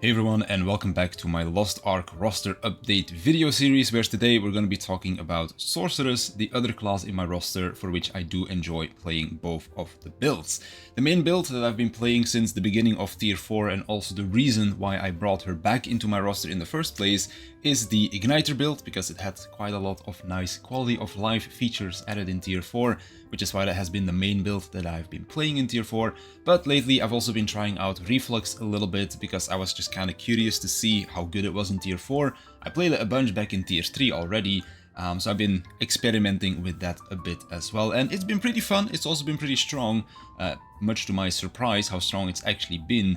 Hey everyone, and welcome back to my Lost Ark roster update video series, where today we're going to be talking about Sorceress, the other class in my roster for which I do enjoy playing both of the builds. The main build that I've been playing since the beginning of Tier 4 and also the reason why I brought her back into my roster in the first place is the Igniter build, because it had quite a lot of nice quality of life features added in Tier 4, which is why that has been the main build that I've been playing in Tier 4. But lately I've also been trying out Reflux a little bit because I was just kind of curious to see how good it was in Tier 4. I played it a bunch back in Tier 3 already, so I've been experimenting with that a bit as well. And it's been pretty fun, it's also been pretty strong, much to my surprise how strong it's actually been.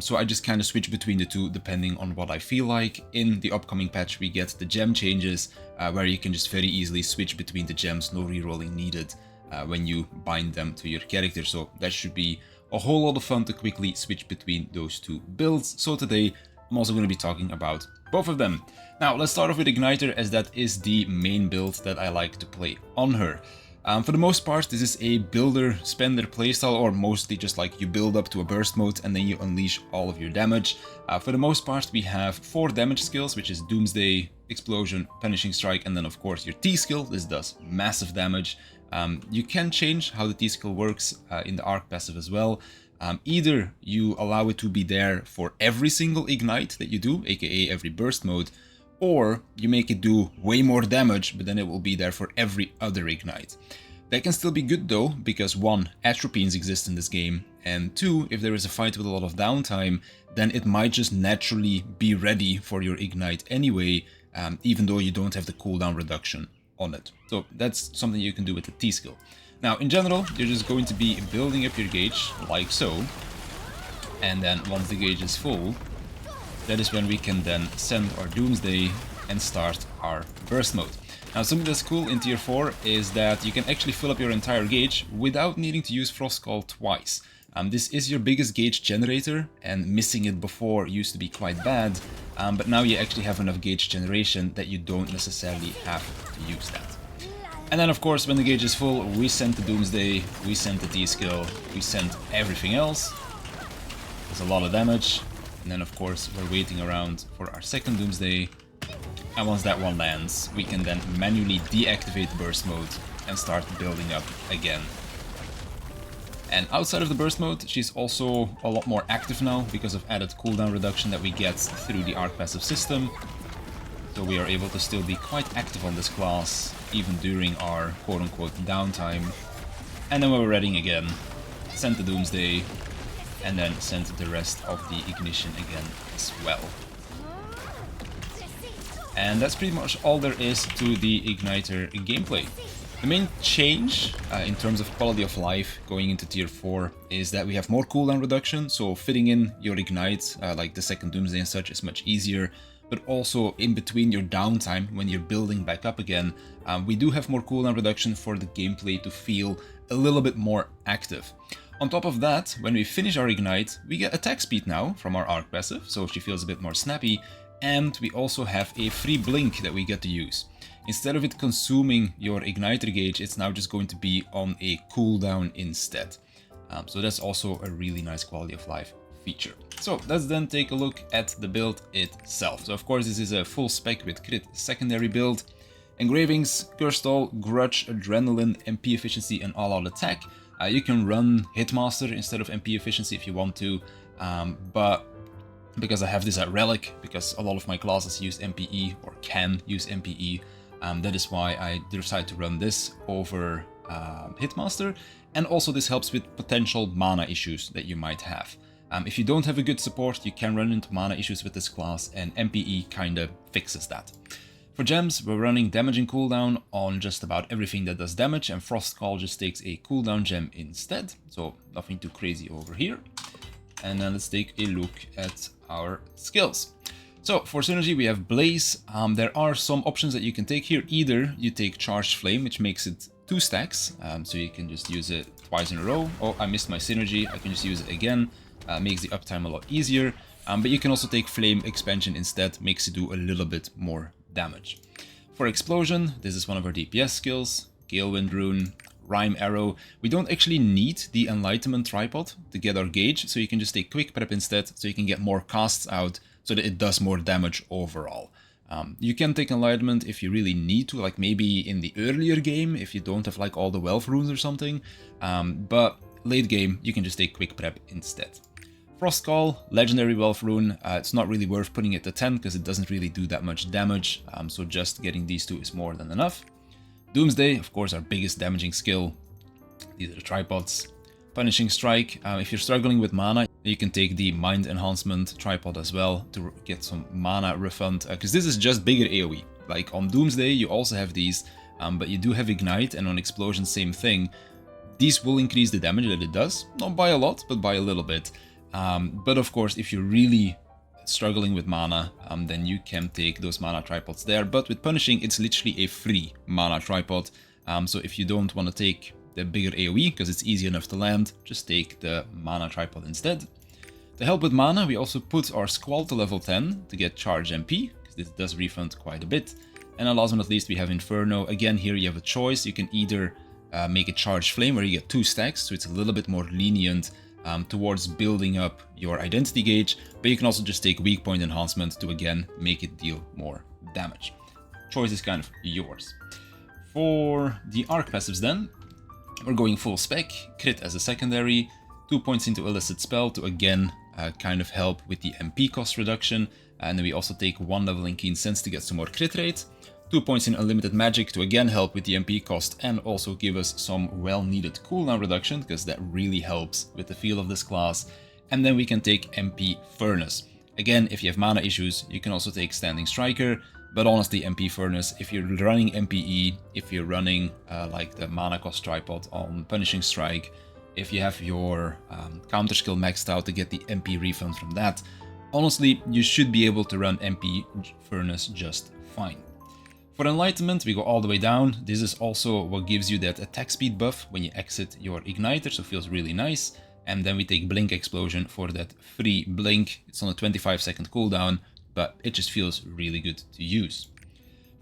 So I just kind of switch between the two depending on what I feel like. In the upcoming patch we get the gem changes, where you can just very easily switch between the gems, no rerolling needed when you bind them to your character. So that should be a whole lot of fun to quickly switch between those two builds. So today I'm also going to be talking about both of them. Now let's start off with Igniter, as that is the main build that I like to play on her. For the most part, this is a builder-spender playstyle, or mostly just like you build up to a burst mode and then you unleash all of your damage. For the most part, we have 4 damage skills, which is Doomsday, Explosion, Punishing Strike, and then of course your T skill. This does massive damage. You can change how the T skill works in the Arc passive as well. Either you allow it to be there for every single ignite that you do, aka every burst mode, or you make it do way more damage, but then it will be there for every other ignite. That can still be good though, because 1, atropenes exist in this game, and 2, if there is a fight with a lot of downtime, then it might just naturally be ready for your ignite anyway, even though you don't have the cooldown reduction on it. So that's something you can do with the T skill. Now in general, you're just going to be building up your gauge like so, and then once the gauge is full, that is when we can then send our Doomsday and start our burst mode. Now something that's cool in Tier 4 is that you can actually fill up your entire gauge without needing to use Frostcall twice. This is your biggest gauge generator, and missing it before used to be quite bad, but now you actually have enough gauge generation that you don't necessarily have to use that. And then of course when the gauge is full, we send the Doomsday, we send the T-skill, we send everything else. There's a lot of damage. And then of course we're waiting around for our second Doomsday, and once that one lands we can then manually deactivate burst mode and start building up again. And outside of the burst mode, she's also a lot more active now because of added cooldown reduction that we get through the Arc passive system. So we are able to still be quite active on this class even during our quote-unquote downtime. And then when we're ready again, send the Doomsday, and then send the rest of the ignition again as well. And that's pretty much all there is to the Igniter gameplay. The main change in terms of quality of life going into Tier 4 is that we have more cooldown reduction, so fitting in your ignite, like the second Doomsday and such, is much easier. But also in between your downtime, when you're building back up again, we do have more cooldown reduction for the gameplay to feel a little bit more active. On top of that, when we finish our ignite, we get attack speed now from our Arc passive, so she feels a bit more snappy, and we also have a free blink that we get to use. Instead of it consuming your igniter gauge, it's now just going to be on a cooldown instead. So that's also a really nice quality of life feature. So let's then take a look at the build itself. So of course this is a full spec with crit secondary build. Engravings, Cursed All, Grudge, Adrenaline, MP efficiency and all-out attack. You can run Hitmaster instead of MP efficiency if you want to, but because I have this at Relic, because a lot of my classes use MPE or can use MPE, that is why I decided to run this over Hitmaster. And also this helps with potential mana issues that you might have. If you don't have a good support, you can run into mana issues with this class, and MPE kinda fixes that. For gems, we're running damaging cooldown on just about everything that does damage, and Frost Call just takes a cooldown gem instead, so nothing too crazy over here. And then let's take a look at our skills. So for synergy we have Blaze. There are some options that you can take here. Either you take Charged Flame, which makes it 2 stacks, so you can just use it twice in a row. Oh, I missed my synergy, I can just use it again. Makes the uptime a lot easier. But you can also take Flame Expansion instead, makes it do a little bit more damage. For Explosion, this is one of our DPS skills. Galewind Rune, Rhyme Arrow. We don't actually need the Enlightenment tripod to get our gauge, so you can just take Quick Prep instead, so you can get more casts out, so that it does more damage overall. You can take Enlightenment if you really need to, like maybe in the earlier game, if you don't have like all the wealth runes or something, but late game, you can just take Quick Prep instead. Frostcall, legendary wealth rune, it's not really worth putting it to 10 because it doesn't really do that much damage, so just getting these two is more than enough. Doomsday, of course, our biggest damaging skill. These are the tripods. Punishing Strike, if you're struggling with mana, you can take the Mind Enhancement tripod as well to get some mana refund, because this is just bigger AoE. Like on Doomsday, you also have these, but you do have Ignite, and on Explosion, same thing. These will increase the damage that it does, not by a lot, but by a little bit. But of course, if you're really struggling with mana, then you can take those mana tripods there. But with Punishing, it's literally a free mana tripod, so if you don't want to take the bigger AoE, because it's easy enough to land, just take the mana tripod instead. To help with mana, we also put our Squall to level 10 to get charge MP, because this does refund quite a bit. And then last but not least, we have Inferno. Again, here you have a choice. You can either make a charge flame, where you get 2 stacks, so it's a little bit more lenient towards building up your identity gauge, but you can also just take weak point enhancement to again make it deal more damage. Choice is kind of yours. For the Arc passives then, we're going full spec, crit as a secondary, 2 points into illicit spell to again kind of help with the MP cost reduction, and then we also take 1 level in Keen Sense to get some more crit rate, 2 points in unlimited magic to again help with the MP cost and also give us some well needed cooldown reduction, because that really helps with the feel of this class, and then we can take MP Furnace. Again, if you have mana issues, you can also take Standing Striker, but honestly, MP Furnace, if you're running MPE, if you're running like the mana cost tripod on Punishing Strike, if you have your counter skill maxed out to get the MP refund from that, honestly, you should be able to run MP Furnace just fine. For Enlightenment, we go all the way down. This is also what gives you that attack speed buff when you exit your Igniter, so it feels really nice. And then we take Blink Explosion for that free blink. It's on a 25-second cooldown, but it just feels really good to use.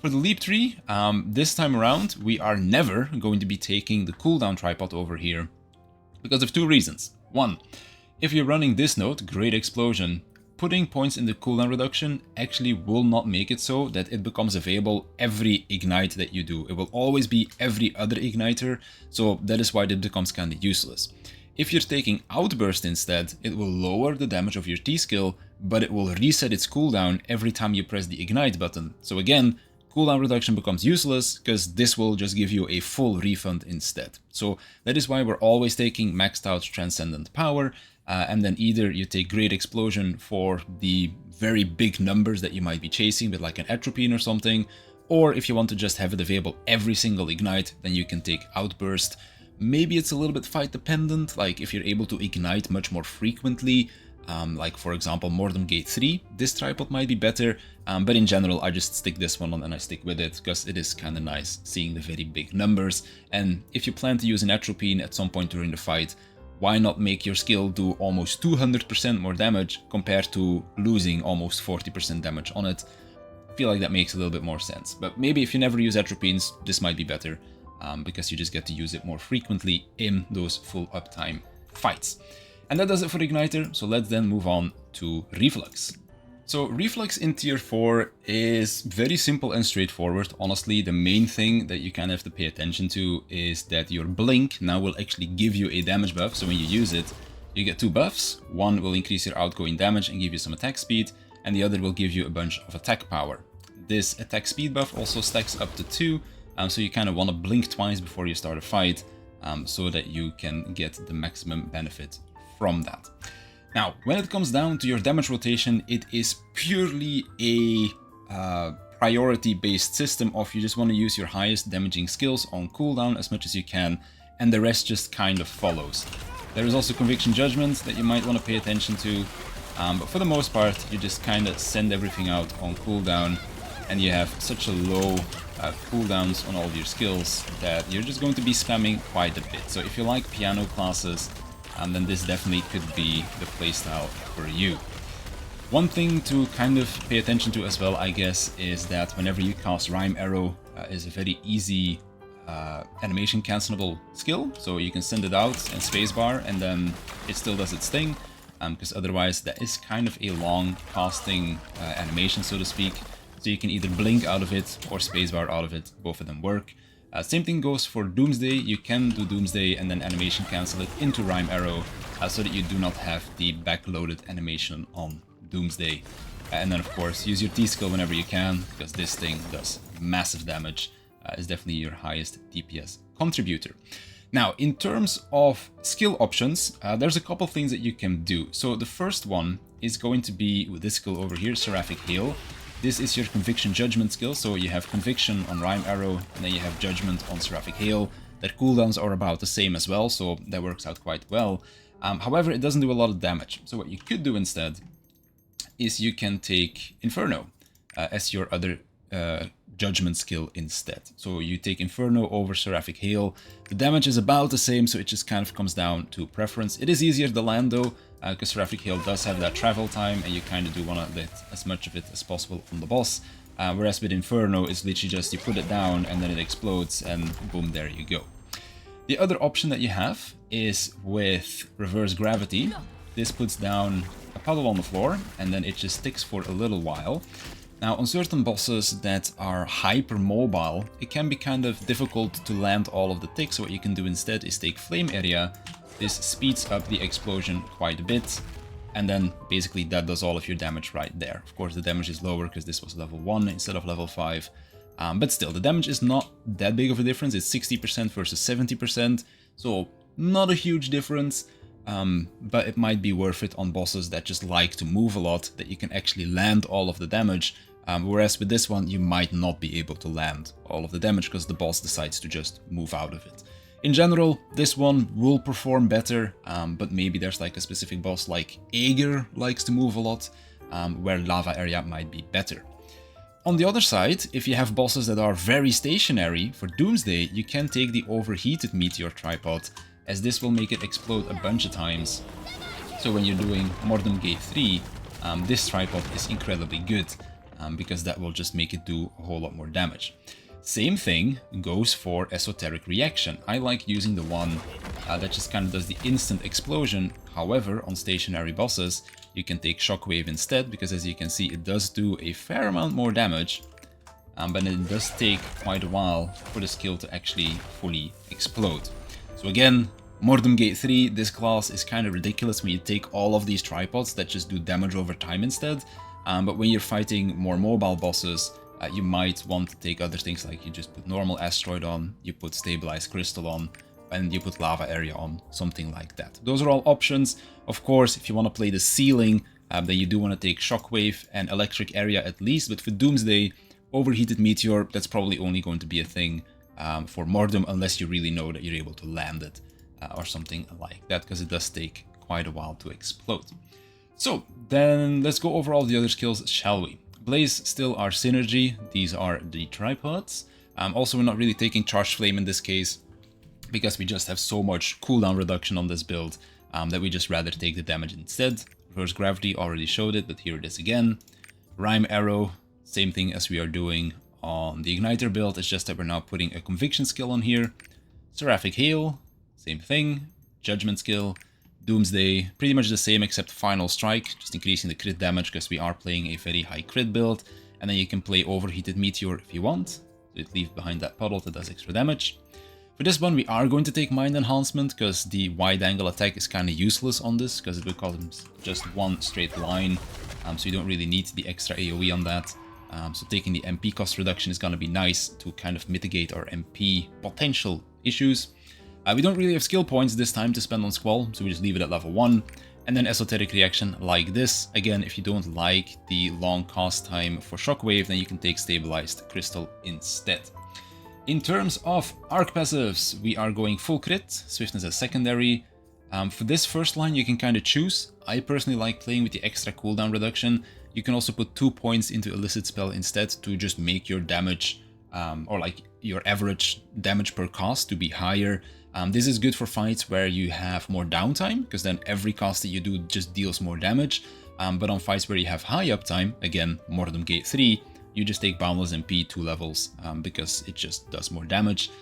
For the Leap Tree, this time around, we are never going to be taking the cooldown tripod over here because of 2 reasons. 1, if you're running this node, Great Explosion, putting points in the cooldown reduction actually will not make it so that it becomes available every Ignite that you do. It will always be every other Igniter, so that is why it becomes kind of useless. If you're taking Outburst instead, it will lower the damage of your T-skill, but it will reset its cooldown every time you press the Ignite button. So again, cooldown reduction becomes useless, because this will just give you a full refund instead. So that is why we're always taking maxed out Transcendent Power, and then either you take Great Explosion for the very big numbers that you might be chasing with like an Atropine or something, or if you want to just have it available every single Ignite, then you can take Outburst. Maybe it's a little bit fight dependent, like if you're able to Ignite much more frequently, like for example Mordom Gate 3, this tripod might be better, but in general I just stick this one on and I stick with it, because it is kind of nice seeing the very big numbers, and if you plan to use an Atropine at some point during the fight, why not make your skill do almost 200% more damage compared to losing almost 40% damage on it? I feel like that makes a little bit more sense, but maybe if you never use Atropines, this might be better. Because you just get to use it more frequently in those full uptime fights. And that does it for Igniter, so let's then move on to Reflux. So Reflux in tier 4 is very simple and straightforward. Honestly, the main thing that you kind of have to pay attention to is that your Blink now will actually give you a damage buff, so when you use it, you get 2 buffs. One will increase your outgoing damage and give you some attack speed, and the other will give you a bunch of attack power. This attack speed buff also stacks up to 2, so you kind of want to blink twice before you start a fight, so that you can get the maximum benefit from that. Now, when it comes down to your damage rotation, it is purely a priority-based system of you just want to use your highest damaging skills on cooldown as much as you can, and the rest just kind of follows. There is also Conviction Judgment that you might want to pay attention to, but for the most part, you just kind of send everything out on cooldown, and you have such a low cooldowns on all of your skills that you're just going to be spamming quite a bit. So if you like piano classes, then this definitely could be the playstyle for you. One thing to kind of pay attention to as well, I guess, is that whenever you cast Rhyme Arrow, is a very easy animation cancelable skill, so you can send it out and spacebar, and then it still does its thing, because otherwise that is kind of a long casting animation, so to speak. So you can either blink out of it or spacebar out of it, both of them work. Same thing goes for Doomsday. You can do Doomsday and then animation cancel it into Rhyme Arrow, so that you do not have the backloaded animation on Doomsday. And then of course use your T-skill whenever you can, because this thing does massive damage. Is definitely your highest DPS contributor. Now, in terms of skill options, there's a couple things that you can do. So the first one is going to be with this skill over here, Seraphic Hail. This is your Conviction Judgment skill, so you have Conviction on Rhyme Arrow, and then you have Judgment on Seraphic Hail. Their cooldowns are about the same as well, so that works out quite well. However, it doesn't do a lot of damage. So what you could do instead is you can take Inferno as your other Judgment skill instead. So you take Inferno over Seraphic Hail. The damage is about the same, so it just kind of comes down to preference. It is easier to land though, because Seraphic Hail does have that travel time, and you kind of do want to let as much of it as possible on the boss. Whereas with Inferno, it's literally just you put it down and then it explodes, and boom, there you go. The other option that you have is with Reverse Gravity. This puts down a puddle on the floor, and then it just sticks for a little while. Now, on certain bosses that are hyper-mobile, it can be kind of difficult to land all of the ticks. So what you can do instead is take Flame Area. This speeds up the explosion quite a bit, and then basically that does all of your damage right there. Of course, the damage is lower because this was level 1 instead of level 5. But still, the damage is not that big of a difference. It's 60% versus 70%, so not a huge difference. But it might be worth it on bosses that just like to move a lot, that you can actually land all of the damage. Whereas with this one, you might not be able to land all of the damage because the boss decides to just move out of it. In general, this one will perform better, but maybe there's like a specific boss like Aegir likes to move a lot, where Lava Area might be better. On the other side, if you have bosses that are very stationary, for Doomsday, you can take the Overheated Meteor Tripod, as this will make it explode a bunch of times. So when you're doing Mordum Gate 3, this tripod is incredibly good, because that will just make it do a whole lot more damage. Same thing goes for Esoteric Reaction. I like using the one that just kind of does the instant explosion. However, on stationary bosses, you can take Shockwave instead, because as you can see, it does do a fair amount more damage, but it does take quite a while for the skill to actually fully explode. So again, Mordum Gate 3, this class is kind of ridiculous when you take all of these tripods that just do damage over time instead. But when you're fighting more mobile bosses, you might want to take other things, like you just put normal Asteroid on, you put Stabilized Crystal on, and you put Lava Area on, something like that. Those are all options. Of course, if you want to play the ceiling, then you do want to take Shockwave and Electric Area at least, but for Doomsday, Overheated Meteor, that's probably only going to be a thing for Mordum, unless you really know that you're able to land it, or something like that, because it does take quite a while to explode. So, then let's go over all the other skills, shall we? Blaze still our synergy, these are the tripods. Also, we're not really taking Charged Flame in this case, because we just have so much cooldown reduction on this build, that we just rather take the damage instead. Reverse Gravity, already showed it, but here it is again. Rhyme Arrow, same thing as we are doing on the Igniter build, it's just that we're now putting a Conviction skill on here. Seraphic Hail, same thing. Judgment skill. Doomsday, pretty much the same except Final Strike, just increasing the crit damage because we are playing a very high crit build. And then you can play Overheated Meteor if you want, so it leaves behind that puddle that does extra damage. For this one, we are going to take Mind Enhancement, because the wide angle attack is kind of useless on this, because it becomes just one straight line, so you don't really need the extra AoE on that. So taking the MP cost reduction is going to be nice to kind of mitigate our MP potential issues. We don't really have skill points this time to spend on Squall, so we just leave it at level 1. And then Esoteric Reaction like this. Again, if you don't like the long cast time for Shockwave, then you can take Stabilized Crystal instead. In terms of arc passives, we are going full crit, Swiftness as secondary. For this first line, you can kind of choose. I personally like playing with the extra cooldown reduction. You can also put 2 points into Illicit Spell instead to just make your damage, or like your average damage per cast to be higher. This is good for fights where you have more downtime, because then every cast that you do just deals more damage. But on fights where you have high uptime, again, Mordum Gate 3, you just take Boundless MP 2 levels, because it just does more damage.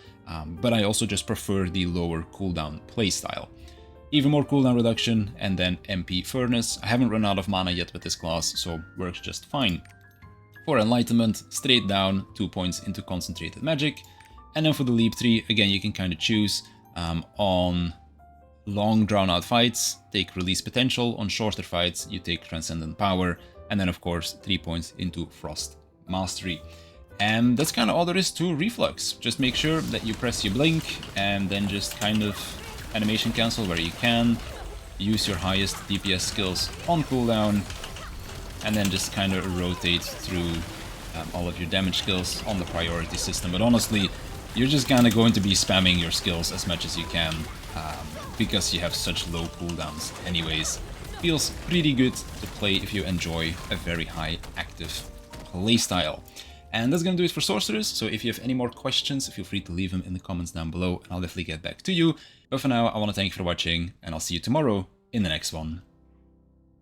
but I also just prefer the lower cooldown playstyle. Even more cooldown reduction, and then MP Furnace. I haven't run out of mana yet with this class, so works just fine. For Enlightenment, straight down, 2 points into Concentrated Magic. And then for the Leap tree, again, you can kind of choose on long drawn-out fights, take Release Potential. On shorter fights, you take Transcendent Power. And then, of course, 3 points into Frost Mastery. And that's kind of all there is to Reflux. Just make sure that you press your blink, and then just kind of animation cancel where you can, use your highest DPS skills on cooldown, and then just kind of rotate through all of your damage skills on the priority system. But honestly, you're just kind of going to be spamming your skills as much as you can, because you have such low cooldowns anyways. Feels pretty good to play if you enjoy a very high active playstyle. And that's gonna do it for Sorceress, so if you have any more questions, feel free to leave them in the comments down below, and I'll definitely get back to you. But for now, I want to thank you for watching, and I'll see you tomorrow in the next one.